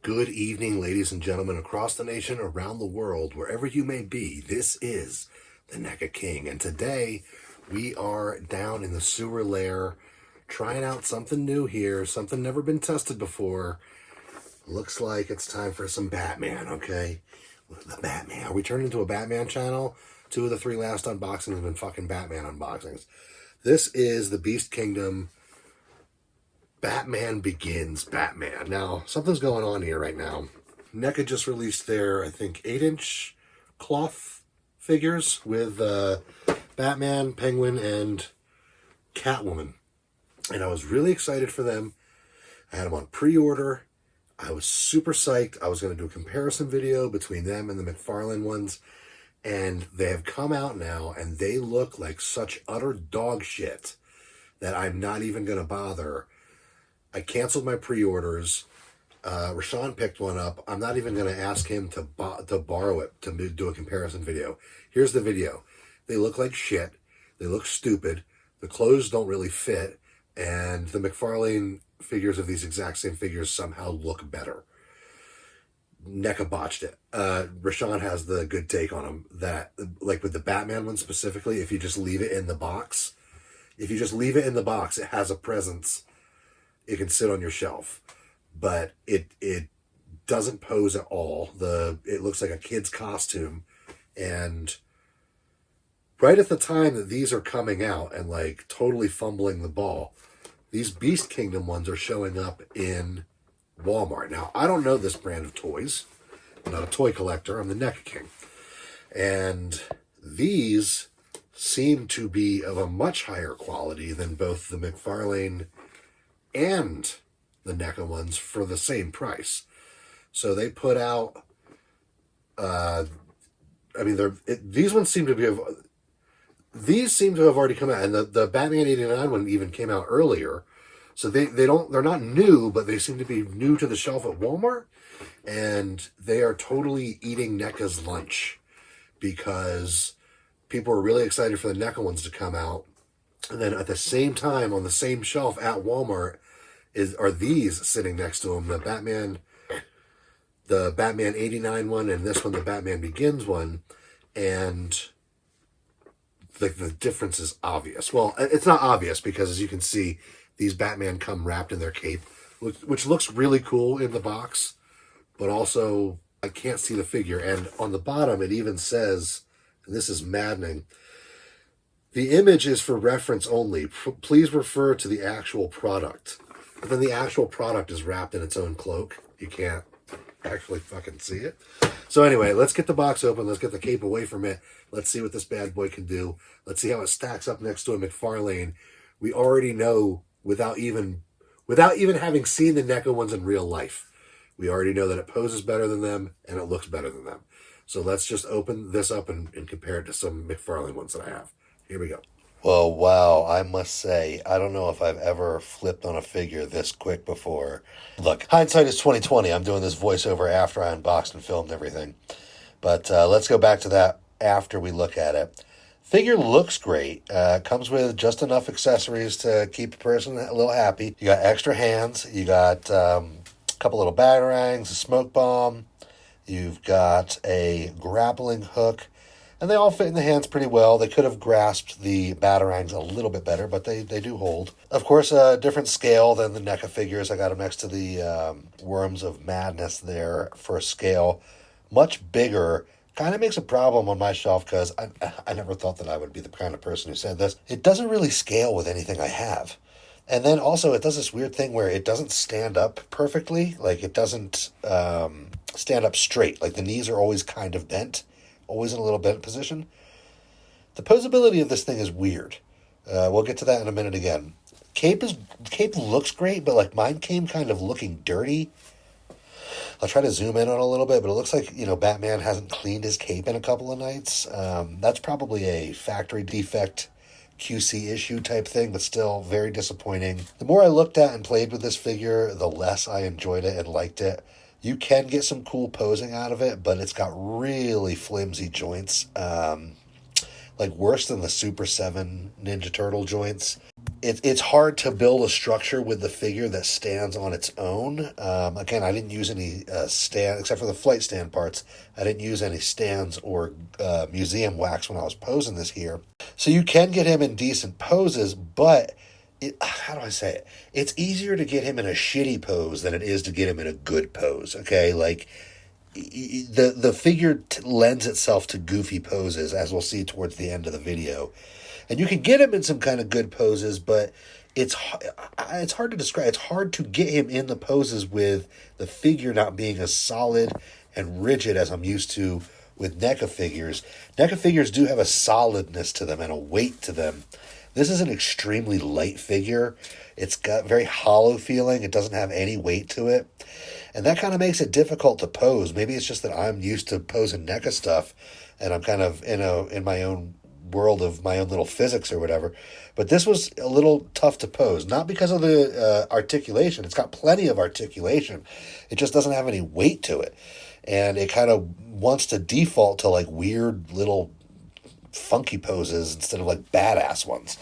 Good evening, ladies and gentlemen, across the nation, around the world, wherever you may be. This is the NECA King, and today we are down in the sewer lair trying out something new here, something never been tested before. Looks like it's time for some Batman, okay? The Batman. Are we turning into a Batman channel? 2 of the 3 last unboxings have been fucking Batman unboxings. This is the Beast Kingdom Batman Begins Batman. Now, something's going on here right now. NECA just released their, I think, 8-inch cloth figures with Batman, Penguin, and Catwoman. And I was really excited for them. I had them on pre-order. I was super psyched. I was going to do a comparison video between them and the McFarlane ones. And they have come out now, and they look like such utter dog shit that I'm not even going to bother. I canceled my pre-orders. Rashawn picked one up. I'm not even going to ask him to borrow it to do a comparison video. Here's the video. They look like shit. They look stupid. The clothes don't really fit. And the McFarlane figures of these exact same figures somehow look better. NECA botched it. Rashawn has the good take on them that, like with the Batman one specifically, if you just leave it in the box, it has a presence. It can sit on your shelf, but it doesn't pose at all. It looks like a kid's costume, and right at the time that these are coming out and like totally fumbling the ball, these Beast Kingdom ones are showing up in Walmart. Now, I don't know this brand of toys. I'm not a toy collector. I'm the NECA King. And these seem to be of a much higher quality than both the McFarlane and the NECA ones for the same price. So they put out, these ones seem to be, these seem to have already come out, and the Batman 89 one even came out earlier. So they're not new, but they seem to be new to the shelf at Walmart, and they are totally eating NECA's lunch because people are really excited for the NECA ones to come out. And then at the same time, on the same shelf at Walmart, are these sitting next to them, the Batman 89 one, and this one, the Batman Begins one, and the difference is obvious. Well, it's not obvious because, as you can see, these Batman come wrapped in their cape, which looks really cool in the box, but also I can't see the figure. And on the bottom, it even says, and this is maddening, the image is for reference only. Please refer to the actual product. But then the actual product is wrapped in its own cloak. You can't actually fucking see it. So anyway, let's get the box open. Let's get the cape away from it. Let's see what this bad boy can do. Let's see how it stacks up next to a McFarlane. We already know, without even having seen the NECA ones in real life, we already know that it poses better than them and it looks better than them. So let's just open this up and compare it to some McFarlane ones that I have. Here we go. Well, wow, I must say, I don't know if I've ever flipped on a figure this quick before. Look, hindsight is 20/20. I'm doing this voiceover after I unboxed and filmed everything. But let's go back to that after we look at it. Figure looks great. Comes with just enough accessories to keep a person a little happy. You got extra hands. You got a couple little batarangs, a smoke bomb. You've got a grappling hook. And they all fit in the hands pretty well. They could have grasped the batarangs a little bit better, but they do hold. Of course, a different scale than the NECA figures. I got them next to the Worms of Madness there for scale. Much bigger. Kind of makes a problem on my shelf because I never thought that I would be the kind of person who said this. It doesn't really scale with anything I have. And then also it does this weird thing where it doesn't stand up perfectly. Like it doesn't stand up straight. Like the knees are always kind of bent. Always in a little bent position. The posability of this thing is weird. We'll get to that in a minute again. Cape looks great, but like mine came kind of looking dirty. I'll try to zoom in on it a little bit, but it looks like, Batman hasn't cleaned his cape in a couple of nights. That's probably a factory defect QC issue type thing, but still very disappointing. The more I looked at and played with this figure, the less I enjoyed it and liked it. You can get some cool posing out of it, but it's got really flimsy joints, like worse than the Super 7 Ninja Turtle joints. it's hard to build a structure with the figure that stands on its own. Again, I didn't use any stand, except for the flight stand parts. I didn't use any stands or museum wax when I was posing this here. So you can get him in decent poses, but how do I say it? It's easier to get him in a shitty pose than it is to get him in a good pose, okay? Like, the figure lends itself to goofy poses, as we'll see towards the end of the video. And you can get him in some kind of good poses, but it's hard to describe. It's hard to get him in the poses with the figure not being as solid and rigid as I'm used to with NECA figures. NECA figures do have a solidness to them and a weight to them. This is an extremely light figure. It's got very hollow feeling. It doesn't have any weight to it. And that kind of makes it difficult to pose. Maybe it's just that I'm used to posing NECA stuff, and I'm kind of in my own world of my own little physics or whatever. But this was a little tough to pose, not because of the articulation. It's got plenty of articulation. It just doesn't have any weight to it. And it kind of wants to default to like weird little funky poses instead of like badass ones.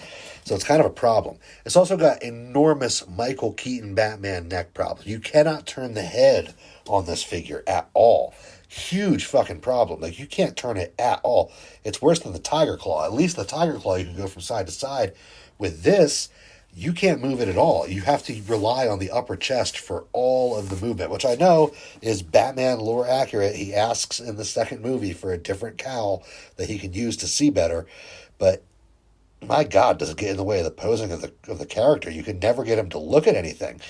So it's kind of a problem. It's also got enormous Michael Keaton Batman neck problems. You cannot turn the head on this figure at all. Huge fucking problem. Like, you can't turn it at all. It's worse than the Tiger Claw. At least the Tiger Claw, you can go from side to side. With this, you can't move it at all. You have to rely on the upper chest for all of the movement, which I know is Batman lore accurate. He asks in the second movie for a different cowl that he can use to see better. But my God, does it get in the way of the posing of the character? You can never get him to look at anything.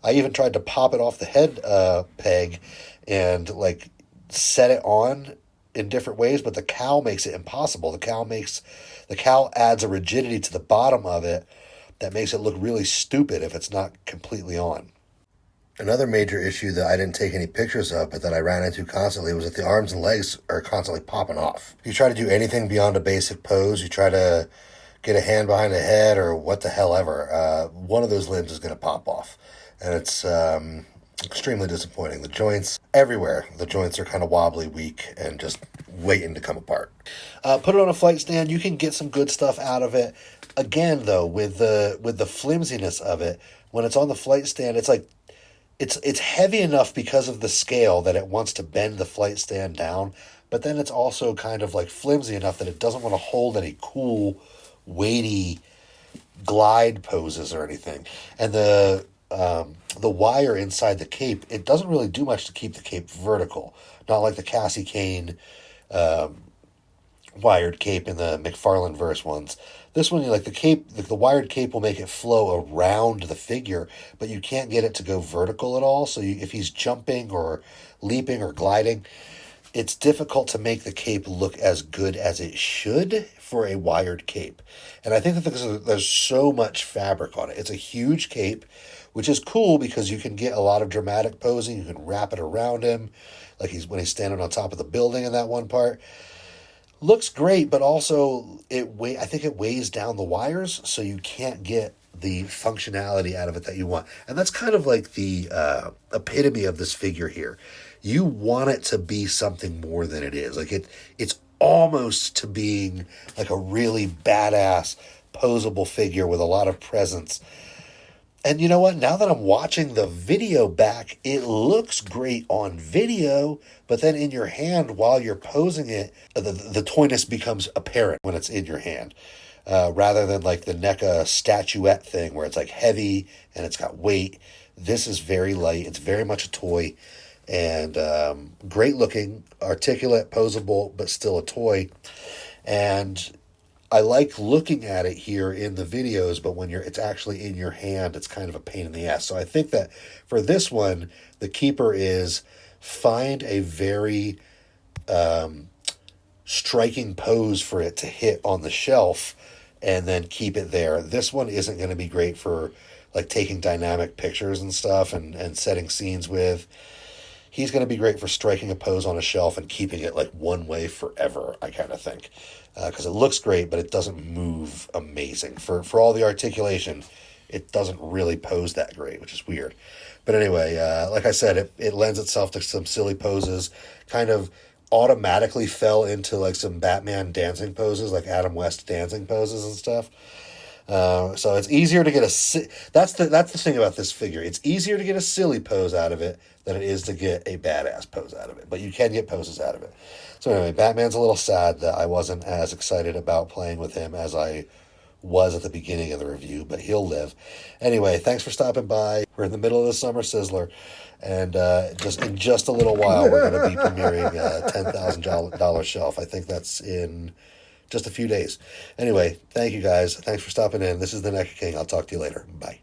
I even tried to pop it off the head peg and like set it on in different ways, but the cowl makes it impossible. The cowl adds a rigidity to the bottom of it that makes it look really stupid if it's not completely on. Another major issue that I didn't take any pictures of, but that I ran into constantly, was that the arms and legs are constantly popping off. You try to do anything beyond a basic pose, you try to get a hand behind the head or what the hell ever, one of those limbs is going to pop off. And it's extremely disappointing. The joints, everywhere, the joints are kind of wobbly, weak, and just waiting to come apart. Put it on a flight stand. You can get some good stuff out of it. Again, though, with the flimsiness of it, when it's on the flight stand, it's like it's heavy enough because of the scale that it wants to bend the flight stand down, but then it's also kind of like flimsy enough that it doesn't want to hold any cool, weighty glide poses or anything. And the wire inside the cape, it doesn't really do much to keep the cape vertical. Not like the Cassie Kane wired cape in the McFarlane verse ones. This one, like the cape, the wired cape will make it flow around the figure, but you can't get it to go vertical at all. So if he's jumping or leaping or gliding, it's difficult to make the cape look as good as it should for a wired cape. And I think that there's so much fabric on it. It's a huge cape, which is cool because you can get a lot of dramatic posing. You can wrap it around him, like when he's standing on top of the building in that one part. Looks great, but also I think it weighs down the wires, so you can't get the functionality out of it that you want. And that's kind of like the epitome of this figure here. You want it to be something more than it is. Like it's almost to being like a really badass, posable figure with a lot of presence. And you know what? Now that I'm watching the video back, it looks great on video, but then in your hand while you're posing it, the toyness becomes apparent when it's in your hand. Rather than like the NECA statuette thing where it's like heavy and it's got weight. This is very light. It's very much a toy. And great looking, articulate, posable, but still a toy. And I like looking at it here in the videos, but when it's actually in your hand, it's kind of a pain in the ass. So I think that for this one, the keeper is find a very striking pose for it to hit on the shelf and then keep it there. This one isn't going to be great for like taking dynamic pictures and stuff and setting scenes with. He's going to be great for striking a pose on a shelf and keeping it like one way forever, I kind of think. Because it looks great, but it doesn't move amazing. For all the articulation, it doesn't really pose that great, which is weird. But anyway, like I said, it lends itself to some silly poses. Kind of automatically fell into like some Batman dancing poses, like Adam West dancing poses and stuff. So it's easier to get that's the thing about this figure. It's easier to get a silly pose out of it than it is to get a badass pose out of it. But you can get poses out of it. So anyway, Batman's a little sad that I wasn't as excited about playing with him as I was at the beginning of the review, but he'll live. Anyway, thanks for stopping by. We're in the middle of the summer sizzler, and in just a little while we're going to be premiering a $10,000 shelf. I think that's in just a few days. Anyway, thank you guys. Thanks for stopping in. This is the NECA King. I'll talk to you later. Bye.